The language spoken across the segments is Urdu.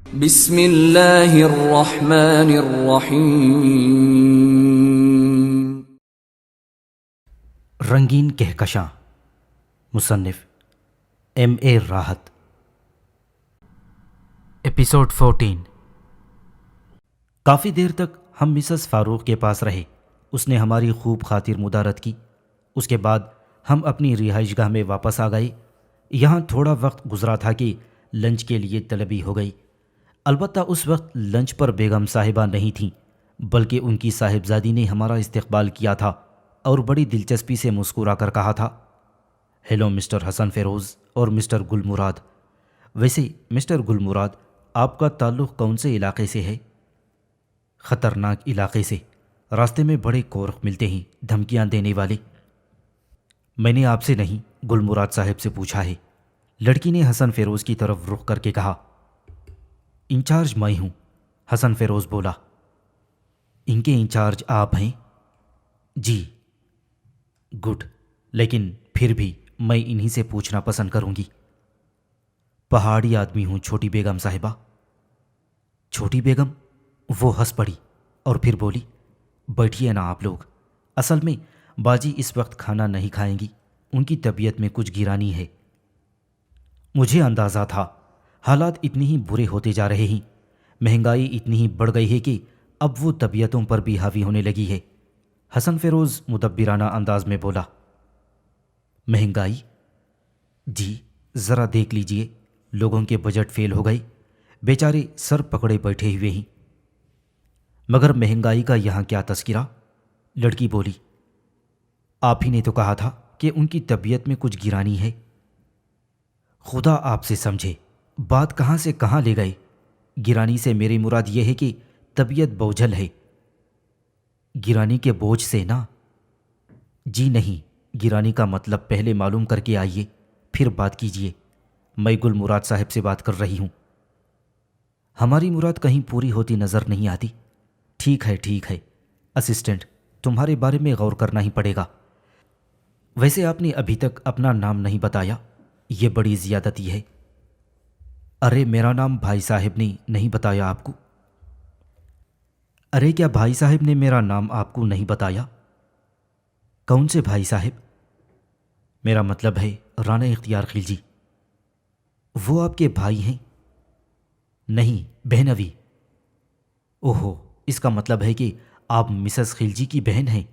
بسم اللہ الرحمن الرحیم۔ رنگین کہکشاں، مصنف M.A. راحت۔ ایپیسوڈ 14۔ کافی دیر تک ہم مسز فاروق کے پاس رہے۔ اس نے ہماری خوب خاطر مدارت کی۔ اس کے بعد ہم اپنی رہائش گاہ میں واپس آ گئے۔ یہاں تھوڑا وقت گزرا تھا کہ لنچ کے لیے طلبی ہو گئی۔ البتہ اس وقت لنچ پر بیگم صاحبہ نہیں تھیں، بلکہ ان کی صاحبزادی نے ہمارا استقبال کیا تھا اور بڑی دلچسپی سے مسکرا کر کہا تھا، ہیلو مسٹر حسن فیروز اور مسٹر گل مراد۔ ویسے مسٹر گل مراد، آپ کا تعلق کون سے علاقے سے ہے؟ خطرناک علاقے سے۔ راستے میں بڑے کورخ ملتے ہیں، دھمکیاں دینے والے۔ میں نے آپ سے نہیں، گل مراد صاحب سے پوچھا ہے۔ لڑکی نے حسن فیروز کی طرف رخ کر کے کہا۔ انچارج میں ہوں، حسن فیروز بولا۔ ان کے انچارج آپ ہیں؟ جی۔ گڈ، لیکن پھر بھی میں انہی سے پوچھنا پسند کروں گی۔ پہاڑی آدمی ہوں چھوٹی بیگم صاحبہ۔ چھوٹی بیگم؟ وہ ہنس پڑی اور پھر بولی، بیٹھیے نا آپ لوگ۔ اصل میں باجی اس وقت کھانا نہیں کھائیں گی، ان کی طبیعت میں کچھ گرانی ہے۔ مجھے اندازہ تھا، حالات اتنی ہی برے ہوتے جا رہے ہیں، مہنگائی اتنی ہی بڑھ گئی ہے کہ اب وہ طبیعتوں پر بھی حاوی ہونے لگی ہے۔ حسن فیروز مدبرانہ انداز میں بولا۔ مہنگائی؟ جی، ذرا دیکھ لیجئے، لوگوں کے بجٹ فیل ہو گئے، بیچارے سر پکڑے بیٹھے ہوئے ہیں۔ مگر مہنگائی کا یہاں کیا تذکرہ؟ لڑکی بولی، آپ ہی نے تو کہا تھا کہ ان کی طبیعت میں کچھ گرانی ہے۔ خدا آپ سے سمجھے، بات کہاں سے کہاں لے گئے۔ گرانی سے میری مراد یہ ہے کہ طبیعت بوجھل ہے۔ گرانی کے بوجھ سے نا؟ جی نہیں، گرانی کا مطلب پہلے معلوم کر کے آئیے، پھر بات کیجیے۔ میں گل مراد صاحب سے بات کر رہی ہوں۔ ہماری مراد کہیں پوری ہوتی نظر نہیں آتی۔ ٹھیک ہے اسسٹنٹ، تمہارے بارے میں غور کرنا ہی پڑے گا۔ ویسے آپ نے ابھی تک اپنا نام نہیں بتایا، یہ بڑی زیادتی ہے۔ ارے میرا نام بھائی صاحب نے نہیں بتایا آپ کو؟ ارے کیا بھائی صاحب نے میرا نام آپ کو نہیں بتایا؟ کون سے بھائی صاحب؟ میرا مطلب ہے رانا اختیار خلجی۔ وہ آپ کے بھائی ہیں؟ نہیں، بہنوی۔ اوہو، اس کا مطلب ہے کہ آپ مسز خلجی کی بہن ہیں۔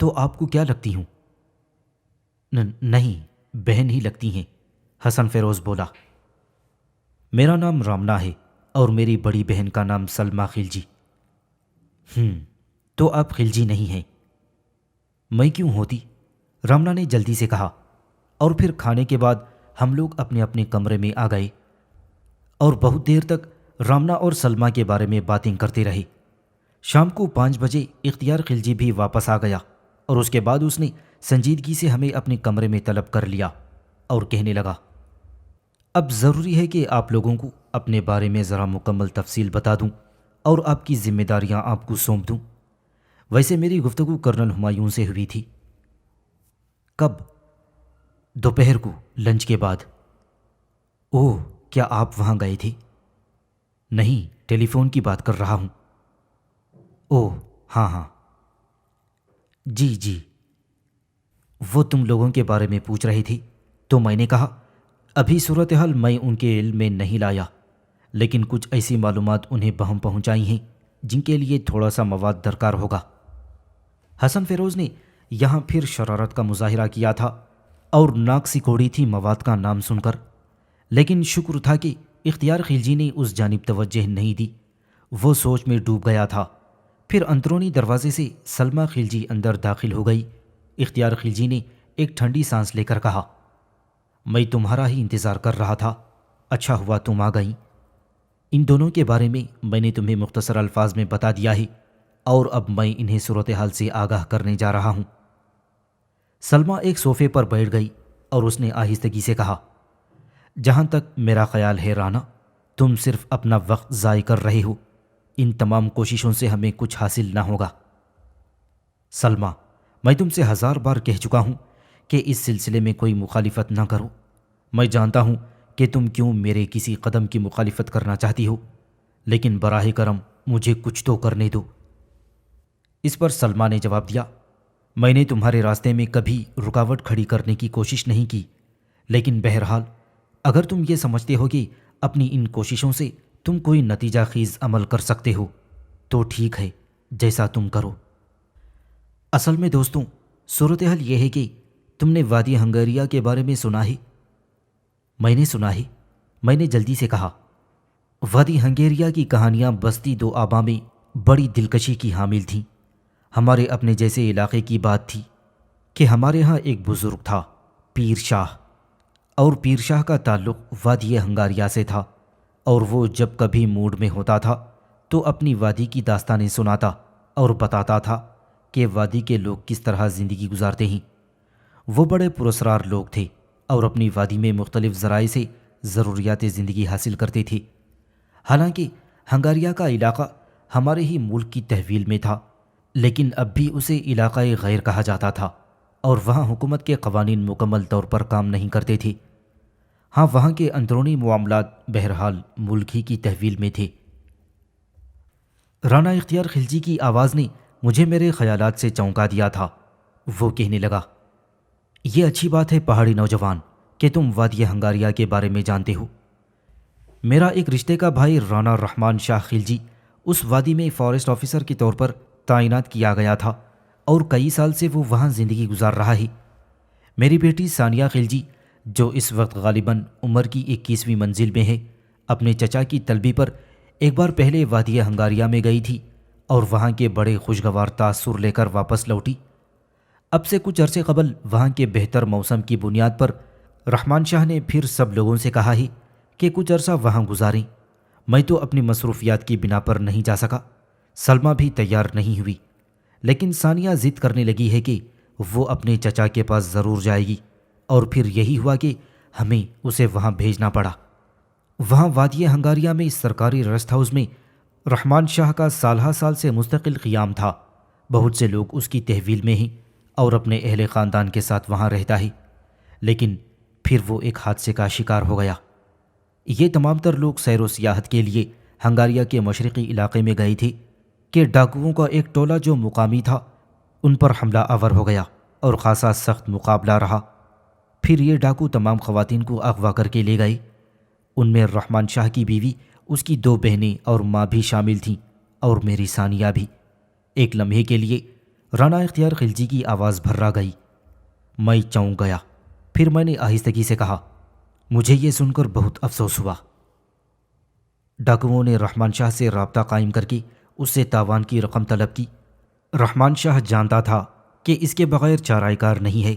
تو آپ کو کیا لگتی ہوں؟ نہیں، بہن ہی لگتی ہیں، حسن فیروز بولا۔ میرا نام رامنا ہے اور میری بڑی بہن کا نام سلمہ خلجی۔ تو آپ خلجی نہیں ہیں۔ میں کیوں ہوتی؟ رامنا نے جلدی سے کہا، اور پھر کھانے کے بعد ہم لوگ اپنے اپنے کمرے میں آ گئے اور بہت دیر تک رامنا اور سلمہ کے بارے میں باتیں کرتے رہے۔ شام کو 5 بجے اختیار خلجی بھی واپس آ گیا اور اس کے بعد اس نے سنجیدگی سے ہمیں اپنے کمرے میں طلب کر لیا اور کہنے لگا، اب ضروری ہے کہ آپ لوگوں کو اپنے بارے میں ذرا مکمل تفصیل بتا دوں اور آپ کی ذمہ داریاں آپ کو سونپ دوں۔ ویسے میری گفتگو کرنل ہمایوں سے ہوئی تھی۔ کب؟ دوپہر کو، لنچ کے بعد۔ اوہ، کیا آپ وہاں گئے تھے؟ نہیں، ٹیلی فون کی بات کر رہا ہوں۔ اوہ ہاں۔ جی، وہ تم لوگوں کے بارے میں پوچھ رہے تھے تو میں نے کہا ابھی صورتحال میں ان کے علم میں نہیں لایا، لیکن کچھ ایسی معلومات انہیں بہم پہنچائی ہیں جن کے لیے تھوڑا سا مواد درکار ہوگا۔ حسن فیروز نے یہاں پھر شرارت کا مظاہرہ کیا تھا اور ناک سکوڑی تھی مواد کا نام سن کر، لیکن شکر تھا کہ اختیار خلجی نے اس جانب توجہ نہیں دی۔ وہ سوچ میں ڈوب گیا تھا۔ پھر اندرونی دروازے سے سلمہ خلجی اندر داخل ہو گئی۔ اختیار خلجی نے ایک ٹھنڈی سانس لے کر کہا، میں تمہارا ہی انتظار کر رہا تھا، اچھا ہوا تم آ گئیں۔ ان دونوں کے بارے میں نے تمہیں مختصر الفاظ میں بتا دیا ہے اور اب میں انہیں صورتحال سے آگاہ کرنے جا رہا ہوں۔ سلمہ ایک صوفے پر بیٹھ گئی اور اس نے آہستگی سے کہا، جہاں تک میرا خیال ہے رانا، تم صرف اپنا وقت ضائع کر رہے ہو، ان تمام کوششوں سے ہمیں کچھ حاصل نہ ہوگا۔ سلمہ، میں تم سے 1000 بار کہہ چکا ہوں کہ اس سلسلے میں کوئی مخالفت نہ کرو۔ میں جانتا ہوں کہ تم کیوں میرے کسی قدم کی مخالفت کرنا چاہتی ہو، لیکن براہ کرم مجھے کچھ تو کرنے دو۔ اس پر سلمہ نے جواب دیا، میں نے تمہارے راستے میں کبھی رکاوٹ کھڑی کرنے کی کوشش نہیں کی، لیکن بہرحال اگر تم یہ سمجھتے ہو کہ اپنی ان کوششوں سے تم کوئی نتیجہ خیز عمل کر سکتے ہو تو ٹھیک ہے، جیسا تم کرو۔ اصل میں دوستوں، صورتحال یہ ہے کہ تم نے وادی ہنگاریہ کے بارے میں سنا ہے؟ میں نے سنا ہے، میں نے جلدی سے کہا۔ وادی ہنگاریہ کی کہانیاں بستی دو آبا میں بڑی دلکشی کی حامل تھیں۔ ہمارے اپنے جیسے علاقے کی بات تھی کہ ہمارے ہاں ایک بزرگ تھا، پیر شاہ، اور پیر شاہ کا تعلق وادی ہنگاریہ سے تھا، اور وہ جب کبھی موڈ میں ہوتا تھا تو اپنی وادی کی داستانیں سناتا اور بتاتا تھا کہ وادی کے لوگ کس طرح زندگی گزارتے ہیں۔ وہ بڑے پراسرار لوگ تھے اور اپنی وادی میں مختلف ذرائع سے ضروریات زندگی حاصل کرتے تھے۔ حالانکہ ہنگاریہ کا علاقہ ہمارے ہی ملک کی تحویل میں تھا، لیکن اب بھی اسے علاقۂ غیر کہا جاتا تھا، اور وہاں حکومت کے قوانین مکمل طور پر کام نہیں کرتے تھے۔ ہاں، وہاں کے اندرونی معاملات بہرحال ملک ہی کی تحویل میں تھے۔ رانا اختیار خلجی کی آواز نے مجھے میرے خیالات سے چونکا دیا تھا۔ وہ کہنے لگا، یہ اچھی بات ہے پہاڑی نوجوان کہ تم وادی ہنگاریہ کے بارے میں جانتے ہو۔ میرا ایک رشتے کا بھائی رانا رحمان شاہ خلجی اس وادی میں فارسٹ آفیسر کے طور پر تعینات کیا گیا تھا، اور کئی سال سے وہ وہاں زندگی گزار رہا ہے۔ میری بیٹی ثانیہ خلجی، جو اس وقت غالباً عمر کی 21ویں منزل میں ہے، اپنے چچا کی طلبی پر ایک بار پہلے وادی ہنگاریہ میں گئی تھی اور وہاں کے بڑے خوشگوار تاثر لے کر واپس لوٹی۔ اب سے کچھ عرصے قبل وہاں کے بہتر موسم کی بنیاد پر رحمان شاہ نے پھر سب لوگوں سے کہا ہے کہ کچھ عرصہ وہاں گزاریں۔ میں تو اپنی مصروفیات کی بنا پر نہیں جا سکا، سلمہ بھی تیار نہیں ہوئی، لیکن ثانیہ ضد کرنے لگی ہے کہ وہ اپنے چچا کے پاس ضرور جائے گی، اور پھر یہی ہوا کہ ہمیں اسے وہاں بھیجنا پڑا۔ وہاں وادی ہنگاریہ میں اس سرکاری ریسٹ ہاؤس میں رحمان شاہ کا سالہ سال سے مستقل قیام تھا۔ بہت سے لوگ اس کی تحویل میں ہیں اور اپنے اہل خاندان کے ساتھ وہاں رہتا ہے، لیکن پھر وہ ایک حادثے کا شکار ہو گیا۔ یہ تمام تر لوگ سیر و سیاحت کے لیے ہنگاریہ کے مشرقی علاقے میں گئے تھے کہ ڈاکوؤں کا ایک ٹولہ جو مقامی تھا ان پر حملہ آور ہو گیا اور خاصا سخت مقابلہ رہا۔ پھر یہ ڈاکو تمام خواتین کو اغوا کر کے لے گئے۔ ان میں رحمان شاہ کی بیوی، اس کی 2 بہنیں اور ماں بھی شامل تھیں، اور میری ثانیہ بھی۔ ایک لمحے کے لیے رانا اختیار خلجی کی آواز بھرا گئی۔ میں چونک گیا۔ پھر میں نے آہستگی سے کہا، مجھے یہ سن کر بہت افسوس ہوا۔ ڈاکوؤں نے رحمان شاہ سے رابطہ قائم کر کے اس سے تاوان کی رقم طلب کی۔ رحمان شاہ جانتا تھا کہ اس کے بغیر چارہ کار نہیں ہے،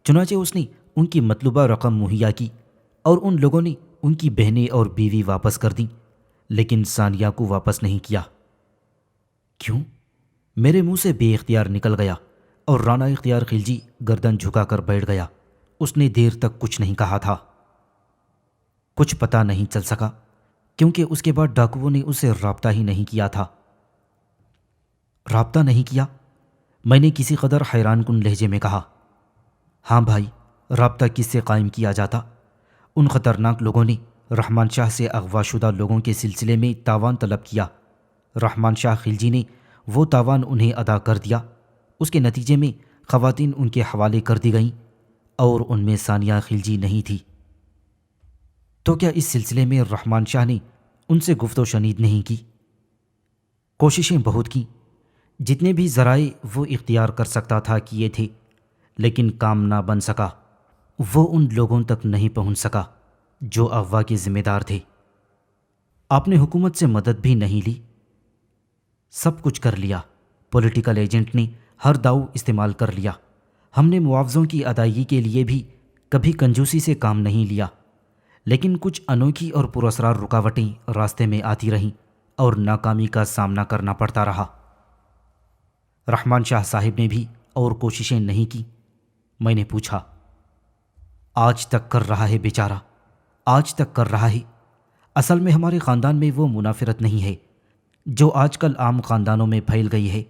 چنانچہ اس نے ان کی مطلوبہ رقم مہیا کی، اور ان لوگوں نے ان کی بہنیں اور بیوی واپس کر دیں، لیکن ثانیہ کو واپس نہیں کیا۔ کیوں؟ میرے منہ سے بے اختیار نکل گیا، اور رانا اختیار خلجی گردن جھکا کر بیٹھ گیا۔ اس نے دیر تک کچھ نہیں کہا تھا۔ کچھ پتہ نہیں چل سکا، کیونکہ اس کے بعد ڈاکوؤں نے اسے رابطہ ہی نہیں کیا تھا۔ رابطہ نہیں کیا؟ میں نے کسی قدر حیران کن لہجے میں کہا۔ ہاں بھائی، رابطہ کس سے قائم کیا جاتا؟ ان خطرناک لوگوں نے رحمان شاہ سے اغوا شدہ لوگوں کے سلسلے میں تاوان طلب کیا۔ رحمان شاہ خلجی نے وہ تاوان انہیں ادا کر دیا۔ اس کے نتیجے میں خواتین ان کے حوالے کر دی گئیں، اور ان میں ثانیہ خلجی نہیں تھی۔ تو کیا اس سلسلے میں رحمان شاہ نے ان سے گفت و شنید نہیں کی؟ کوششیں بہت کیں، جتنے بھی ذرائع وہ اختیار کر سکتا تھا کیے تھے، لیکن کام نہ بن سکا۔ وہ ان لوگوں تک نہیں پہنچ سکا جو اغوا کے ذمہ دار تھے۔ آپ نے حکومت سے مدد بھی نہیں لی؟ سب کچھ کر لیا۔ پولیٹیکل ایجنٹ نے ہر داؤ استعمال کر لیا۔ ہم نے معاوضوں کی ادائیگی کے لیے بھی کبھی کنجوسی سے کام نہیں لیا، لیکن کچھ انوکھی اور پراسرار رکاوٹیں راستے میں آتی رہیں اور ناکامی کا سامنا کرنا پڑتا رہا۔ رحمان شاہ صاحب نے بھی اور کوششیں نہیں کی؟ میں نے پوچھا۔ آج تک کر رہا ہے بیچارہ، آج تک کر رہا ہے۔ اصل میں ہمارے خاندان میں وہ منافرت نہیں ہے جو آج کل عام خاندانوں میں پھیل گئی ہے،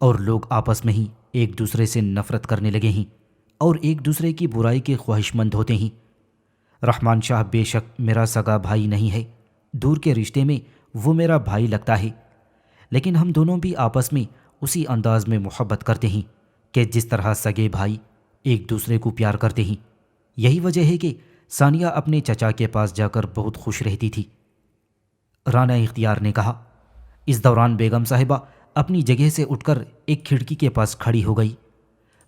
اور لوگ آپس میں ہی ایک دوسرے سے نفرت کرنے لگے ہیں اور ایک دوسرے کی برائی کے خواہش مند ہوتے ہیں۔ رحمان شاہ بے شک میرا سگا بھائی نہیں ہے، دور کے رشتے میں وہ میرا بھائی لگتا ہے، لیکن ہم دونوں بھی آپس میں اسی انداز میں محبت کرتے ہیں کہ جس طرح سگے بھائی ایک دوسرے کو پیار کرتے ہیں۔ یہی وجہ ہے کہ ثانیہ اپنے چچا کے پاس جا کر بہت خوش رہتی تھی۔ رانا اختیار نے کہا۔ اس دوران بیگم صاحبہ اپنی جگہ سے اٹھ کر ایک کھڑکی کے پاس کھڑی ہو گئی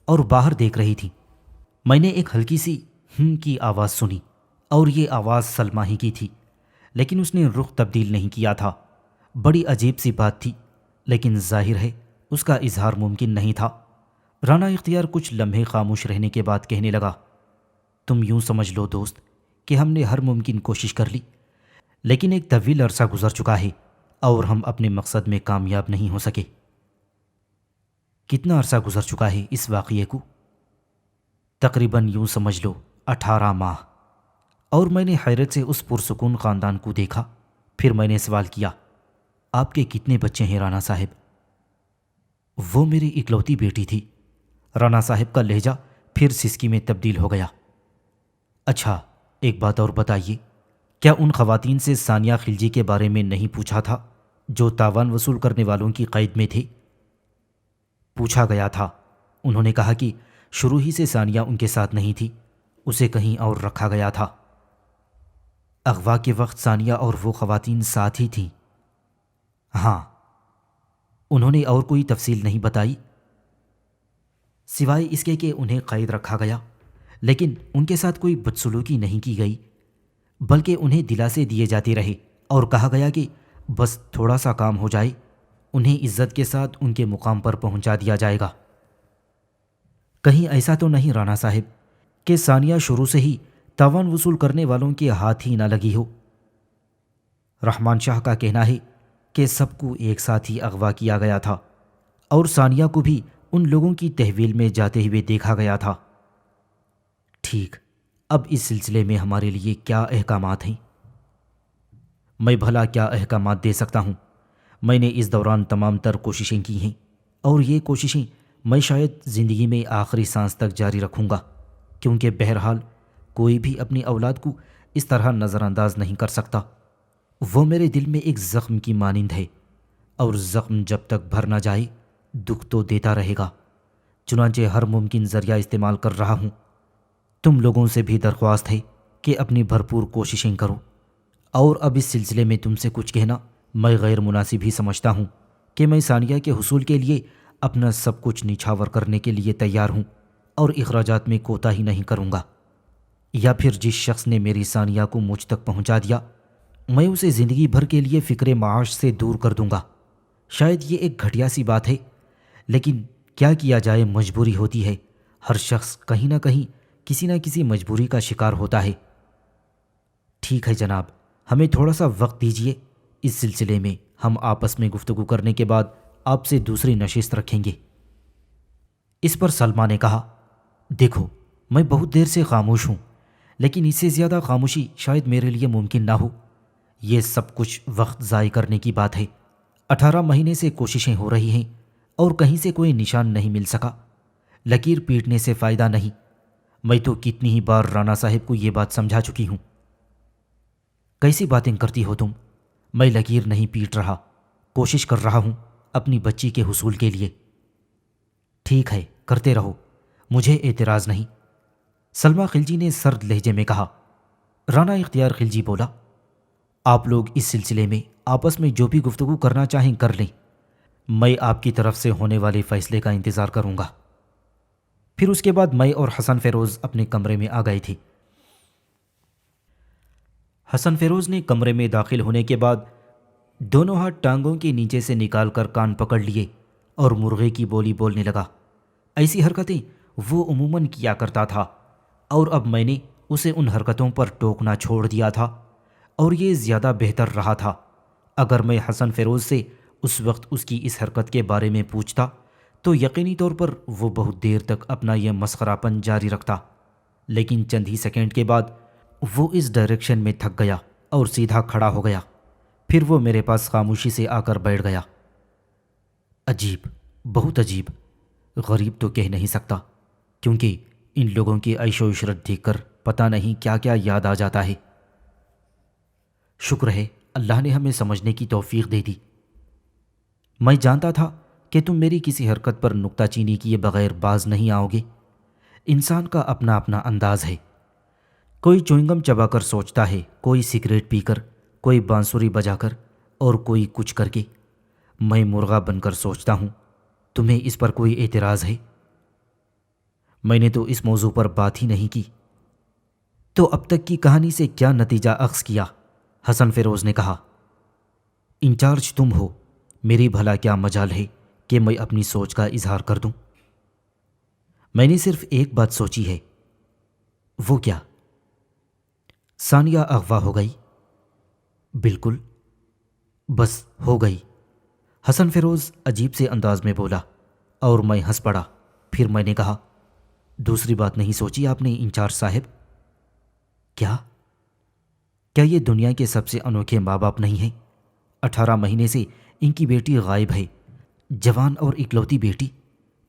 اور باہر دیکھ رہی تھی۔ میں نے ایک ہلکی سی کی آواز سنی اور یہ آواز سلمیٰ ہی کی تھی، لیکن اس نے رخ تبدیل نہیں کیا تھا۔ بڑی عجیب سی بات تھی، لیکن ظاہر ہے اس کا اظہار ممکن نہیں تھا۔ رانا اختیار کچھ لمحے خاموش رہنے کے بعد کہنے لگا، تم یوں سمجھ لو دوست کہ ہم نے ہر ممکن کوشش کر لی، لیکن ایک طویل عرصہ گزر چکا ہے اور ہم اپنے مقصد میں کامیاب نہیں ہو سکے۔ کتنا عرصہ گزر چکا ہے اس واقعے کو؟ تقریباً یوں سمجھ لو 18 ماہ۔ اور میں نے حیرت سے اس پرسکون خاندان کو دیکھا۔ پھر میں نے سوال کیا، آپ کے کتنے بچے ہیں رانا صاحب؟ وہ میری اکلوتی بیٹی تھی۔ رانا صاحب کا لہجہ پھر سسکی میں تبدیل ہو گیا۔ اچھا، ایک بات اور بتائیے، کیا ان خواتین سے ثانیہ خلجی کے بارے میں نہیں پوچھا تھا جو تاوان وصول کرنے والوں کی قید میں تھے؟ پوچھا گیا تھا۔ انہوں نے کہا کہ شروع ہی سے ثانیہ ان کے ساتھ نہیں تھی، اسے کہیں اور رکھا گیا تھا۔ اغوا کے وقت ثانیہ اور وہ خواتین ساتھ ہی تھیں؟ ہاں۔ انہوں نے اور کوئی تفصیل نہیں بتائی سوائے اس کے کہ انہیں قید رکھا گیا، لیکن ان کے ساتھ کوئی بدسلوکی نہیں کی گئی، بلکہ انہیں دلاسے دیے جاتے رہے اور کہا گیا کہ بس تھوڑا سا کام ہو جائے، انہیں عزت کے ساتھ ان کے مقام پر پہنچا دیا جائے گا۔ کہیں ایسا تو نہیں رانا صاحب کہ ثانیہ شروع سے ہی تاوان وصول کرنے والوں کے ہاتھ ہی نہ لگی ہو؟ رحمان شاہ کا کہنا ہے کہ سب کو ایک ساتھ ہی اغوا کیا گیا تھا اور ثانیہ کو بھی ان لوگوں کی تحویل میں جاتے ہوئے دیکھا گیا تھا۔ ٹھیک، اب اس سلسلے میں ہمارے لیے کیا احکامات ہیں؟ میں بھلا کیا احکامات دے سکتا ہوں؟ میں نے اس دوران تمام تر کوششیں کی ہیں، اور یہ کوششیں میں شاید زندگی میں آخری سانس تک جاری رکھوں گا، کیونکہ بہرحال کوئی بھی اپنی اولاد کو اس طرح نظر انداز نہیں کر سکتا۔ وہ میرے دل میں ایک زخم کی مانند ہے، اور زخم جب تک بھر نہ جائے دکھ تو دیتا رہے گا۔ چنانچہ ہر ممکن ذریعہ استعمال کر رہا ہوں۔ تم لوگوں سے بھی درخواست ہے کہ اپنی بھرپور کوششیں کرو، اور اب اس سلسلے میں تم سے کچھ کہنا میں غیر مناسب ہی سمجھتا ہوں کہ میں ثانیہ کے حصول کے لیے اپنا سب کچھ نچھاور کرنے کے لیے تیار ہوں اور اخراجات میں کوتاہی نہیں کروں گا، یا پھر جس شخص نے میری ثانیہ کو مجھ تک پہنچا دیا میں اسے زندگی بھر کے لیے فکر معاش سے دور کر دوں گا۔ شاید یہ ایک گھٹیا سی بات ہے، لیکن کیا کیا جائے، مجبوری ہوتی ہے۔ ہر شخص کہیں نہ کہیں کسی نہ کسی مجبوری کا شکار ہوتا ہے۔ ٹھیک ہے جناب، ہمیں تھوڑا سا وقت دیجیے، اس سلسلے میں ہم آپس میں گفتگو کرنے کے بعد آپ سے دوسری نشست رکھیں گے۔ اس پر سلمیٰ نے کہا، دیکھو میں بہت دیر سے خاموش ہوں، لیکن اس سے زیادہ خاموشی شاید میرے لیے ممکن نہ ہو۔ یہ سب کچھ وقت ضائع کرنے کی بات ہے۔ 18 مہینے سے کوششیں ہو رہی ہیں اور کہیں سے کوئی نشان نہیں مل سکا۔ لکیر پیٹنے سے فائدہ نہیں۔ میں تو کتنی ہی بار رانا صاحب کو یہ بات سمجھا چکی ہوں۔ کیسی باتیں کرتی ہو تم؟ میں لکیر نہیں پیٹ رہا، کوشش کر رہا ہوں اپنی بچی کے حصول کے لیے۔ ٹھیک ہے، کرتے رہو، مجھے اعتراض نہیں، سلمیٰ خلجی نے سرد لہجے میں کہا۔ رانا اختیار خلجی بولا، آپ لوگ اس سلسلے میں آپس میں جو بھی گفتگو کرنا چاہیں کر لیں، میں آپ کی طرف سے ہونے والے فیصلے کا انتظار کروں گا۔ پھر اس کے بعد میں اور حسن فیروز اپنے کمرے میں آ گئے تھے۔ حسن فیروز نے کمرے میں داخل ہونے کے بعد دونوں ہاتھ ٹانگوں کے نیچے سے نکال کر کان پکڑ لیے اور مرغے کی بولی بولنے لگا۔ ایسی حرکتیں وہ عموماً کیا کرتا تھا، اور اب میں نے اسے ان حرکتوں پر ٹوکنا چھوڑ دیا تھا، اور یہ زیادہ بہتر رہا تھا۔ اگر میں حسن فیروز سے اس وقت اس کی اس حرکت کے بارے میں پوچھتا تو یقینی طور پر وہ بہت دیر تک اپنا یہ مسخرہ پن جاری رکھتا، لیکن چند ہی سیکنڈ کے بعد وہ اس ڈائریکشن میں تھک گیا اور سیدھا کھڑا ہو گیا۔ پھر وہ میرے پاس خاموشی سے آ کر بیٹھ گیا۔ عجیب، بہت عجیب، غریب تو کہہ نہیں سکتا، کیونکہ ان لوگوں کی عیش و عشرت دیکھ کر پتہ نہیں کیا کیا یاد آ جاتا ہے۔ شکر ہے اللہ نے ہمیں سمجھنے کی توفیق دے دی۔ میں جانتا تھا کہ تم میری کسی حرکت پر نکتہ چینی کیے بغیر باز نہیں آؤ گے۔ انسان کا اپنا اپنا انداز ہے، کوئی چوئنگم چبا کر سوچتا ہے، کوئی سگریٹ پی کر، کوئی بانسری بجا کر اور کوئی کچھ کر کے۔ میں مرغا بن کر سوچتا ہوں، تمہیں اس پر کوئی اعتراض ہے؟ میں نے تو اس موضوع پر بات ہی نہیں کی۔ تو اب تک کی کہانی سے کیا نتیجہ اخذ کیا؟ حسن فیروز نے کہا۔ انچارج تم ہو، میری بھلا کیا مجال ہے کہ میں اپنی سوچ کا اظہار کر دوں؟ میں نے صرف ایک بات سوچی ہے۔ وہ کیا؟ ثانیہ اغوا ہو گئی؟ بالکل، بس ہو گئی، حسن فیروز عجیب سے انداز میں بولا اور میں ہنس پڑا۔ پھر میں نے کہا، دوسری بات نہیں سوچی آپ نے انچارج صاحب؟ کیا یہ دنیا کے سب سے انوکھے ماں باپ نہیں ہیں؟ 18 مہینے سے ان کی بیٹی غائب ہے، جوان اور اکلوتی بیٹی،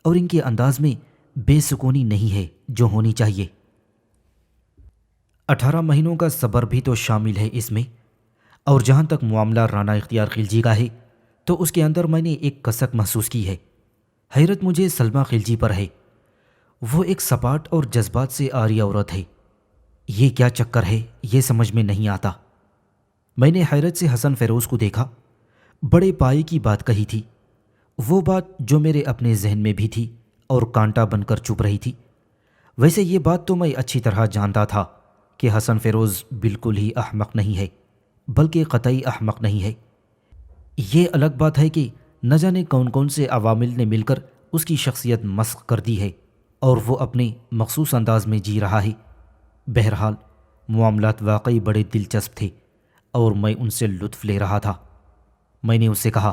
اور ان کے انداز میں بے سکونی نہیں ہے جو ہونی چاہیے۔ 18 مہینوں کا صبر بھی تو شامل ہے اس میں۔ اور جہاں تک معاملہ رانا اختیار خلجی کا ہے تو اس کے اندر میں نے ایک کسک محسوس کی ہے۔ حیرت مجھے سلمہ خلجی پر ہے۔ وہ ایک سپاٹ اور جذبات سے آری عورت ہے۔ یہ کیا چکر ہے یہ سمجھ میں نہیں آتا۔ میں نے حیرت سے حسن فیروز کو دیکھا۔ بڑے پائے کی بات کہی تھی، وہ بات جو میرے اپنے ذہن میں بھی تھی اور کانٹا بن کر چپ رہی تھی۔ ویسے یہ بات تو میں اچھی طرح جانتا تھا کہ حسن فیروز بالکل ہی احمق نہیں ہے، بلکہ قطعی احمق نہیں ہے۔ یہ الگ بات ہے کہ نہ جانے کون کون سے عوامل نے مل کر اس کی شخصیت مسخ کر دی ہے اور وہ اپنے مخصوص انداز میں جی رہا ہے۔ بہرحال معاملات واقعی بڑے دلچسپ تھے اور میں ان سے لطف لے رہا تھا۔ میں نے اس سے کہا،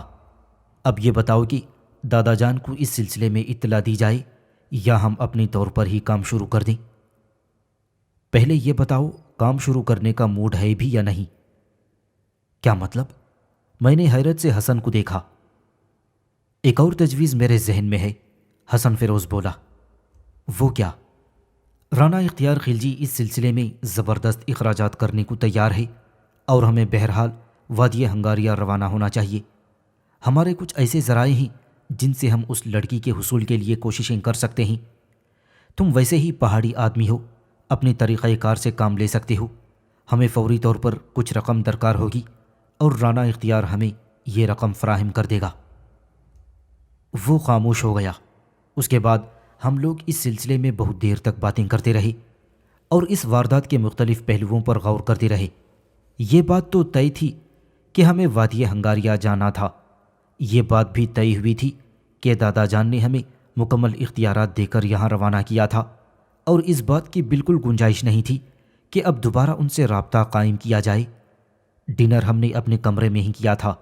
اب یہ بتاؤ کہ دادا جان کو اس سلسلے میں اطلاع دی جائے یا ہم اپنے طور پر ہی کام شروع کر دیں؟ پہلے یہ بتاؤ کام شروع کرنے کا موڈ ہے بھی یا نہیں؟ کیا مطلب؟ میں نے حیرت سے حسن کو دیکھا۔ ایک اور تجویز میرے ذہن میں ہے، حسن فیروز بولا۔ وہ کیا؟ رانا اختیار خلجی اس سلسلے میں زبردست اخراجات کرنے کو تیار ہے اور ہمیں بہرحال وادی ہنگاریہ روانہ ہونا چاہیے۔ ہمارے کچھ ایسے ذرائع ہیں جن سے ہم اس لڑکی کے حصول کے لیے کوششیں کر سکتے ہیں۔ تم ویسے ہی پہاڑی آدمی ہو، اپنے طریقہ کار سے کام لے سکتے ہو۔ ہمیں فوری طور پر کچھ رقم درکار ہوگی اور رانا اختیار ہمیں یہ رقم فراہم کر دے گا۔ وہ خاموش ہو گیا۔ اس کے بعد ہم لوگ اس سلسلے میں بہت دیر تک باتیں کرتے رہے اور اس واردات کے مختلف پہلوؤں پر غور کرتے رہے۔ یہ بات تو طے تھی کہ ہمیں وادی ہنگاریہ جانا تھا۔ یہ بات بھی طے ہوئی تھی کہ دادا جان نے ہمیں مکمل اختیارات دے کر یہاں روانہ کیا تھا، اور اس بات کی بالکل گنجائش نہیں تھی کہ اب دوبارہ ان سے رابطہ قائم کیا جائے۔ ڈنر ہم نے اپنے کمرے میں ہی کیا تھا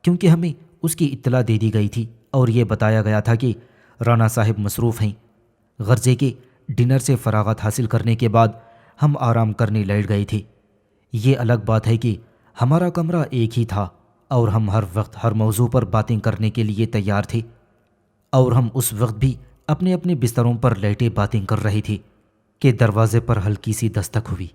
کیونکہ ہمیں اس کی اطلاع دے دی گئی تھی اور یہ بتایا گیا تھا کہ رانا صاحب مصروف ہیں۔ غرضے کے ڈنر سے فراغت حاصل کرنے کے بعد ہم آرام کرنے لیٹ گئے تھے۔ یہ الگ بات ہے کہ ہمارا کمرہ ایک ہی تھا اور ہم ہر وقت ہر موضوع پر باتیں کرنے کے لیے تیار تھے، اور ہم اس وقت بھی اپنے اپنے بستروں پر لیٹے باتیں کر رہے تھے کہ دروازے پر ہلکی سی دستک ہوئی۔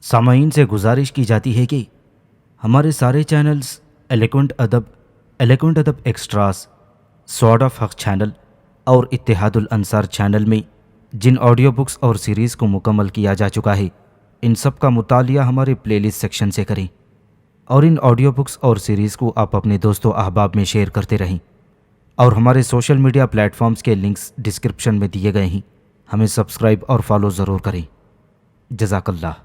سامعین سے گزارش کی جاتی ہے کہ ہمارے سارے چینلز ایلیکونٹ ادب ایکسٹراز، سوارڈ آف حق چینل اور اتحاد الانصار چینل میں جن آڈیو بکس اور سیریز کو مکمل کیا جا چکا ہے، ان سب کا مطالعہ ہمارے پلے لسٹ سیکشن سے کریں، اور ان آڈیو بکس اور سیریز کو آپ اپنے دوست و احباب میں شیئر کرتے رہیں، اور ہمارے سوشل میڈیا پلیٹ فارمز کے لنکس ڈسکرپشن میں دیے گئے ہیں۔ ہمیں سبسکرائب اور فالو ضرور کریں۔ جزاک اللہ۔